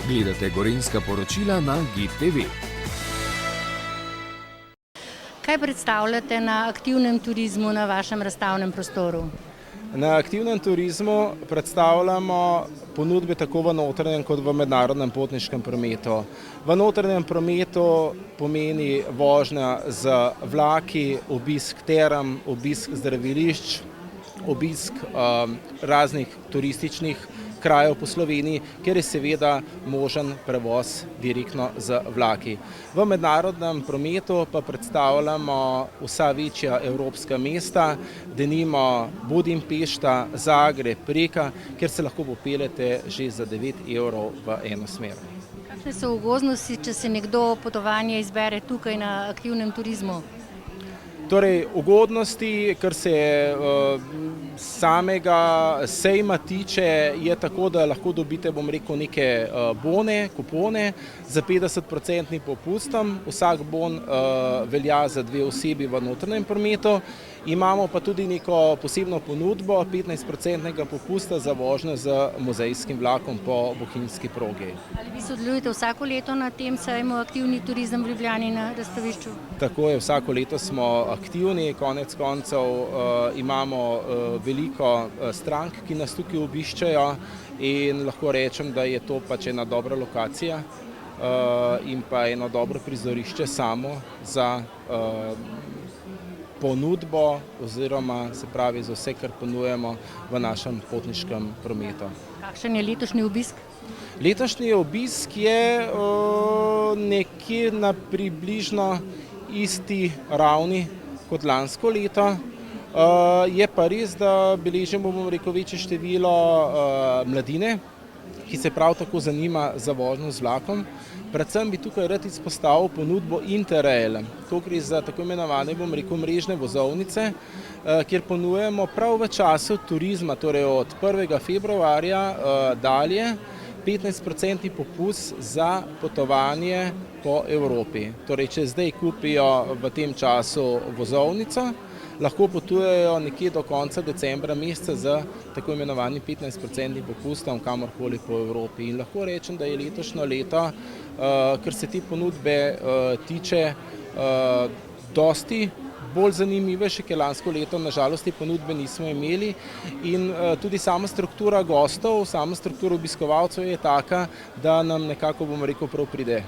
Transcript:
Gledate Gorenjska poročila na GID TV. Kaj predstavljate na aktivnem turizmu na vašem razstavnem prostoru? Na aktivnem turizmu predstavljamo ponudbe tako v notranjem kot v mednarodnem potniškem prometu. V notranjem prometu pomeni vožnja z vlaki, obisk term, obisk zdravilišč, obisk raznih turističnih krajev po Sloveniji, kjer je seveda možen prevoz direktno z vlaki. V mednarodnem prometu pa predstavljamo vsa večja evropska mesta, denimo Budimpešta, Zagreb, Rijeka, kjer se lahko popeljete že za 9 € v eno smer. Kakšne so ugodnosti, če se nekdo potovanje izbere tukaj na aktivnem turizmu? Torej, ugodnosti, kar se samega sejma tiče, je tako, da lahko dobite, neke kupone za 50% popustom. Vsak bon velja za 2 osebi v notranjem prometu. Imamo pa tudi neko posebno ponudbo 15% popusta za vožnjo z muzejskim vlakom po bohinjski progi. Ali vi sodelujete vsako leto na tem sejmu Aktivni turizem v Ljubljani na razstavišču? Tako je, vsako leto smo aktivni, konec koncev imamo veliko strank, ki nas tukaj obiščajo, in lahko rečem, da je to pač ena dobra lokacija in pa eno dobro prizorišče samo za ponudbo oziroma se pravi za vse, kar ponujemo v našem potniškem prometu. Kakšen je letošnji obisk? Letošnji obisk je nekje na približno isti ravni kot lansko leto. Je pa res, da beležimo, večje število mladine, ki se prav tako zanima za vožnjo z vlakom. Predvsem bi tukaj rad izpostavil ponudbo Interrail. To gre za tako imenovane, mrežne vozovnice, kjer ponujemo prav v času turizma, torej od 1. februarja dalje, 15% popust za potovanje po Evropi. Torej, če zdaj kupijo v tem času vozovnico, lahko potujejo nekje do konca decembra meseca z tako imenovanim 15% popustom kamorkoli po Evropi. In lahko rečem, da je letošnje leto, kar se te ponudbe tiče, dosti bolj zanimive, še kot lansko leto. Na žalost te ponudbe nismo imeli in tudi sama struktura gostov, sama struktura obiskovalcev je taka, da nam nekako, prav pride.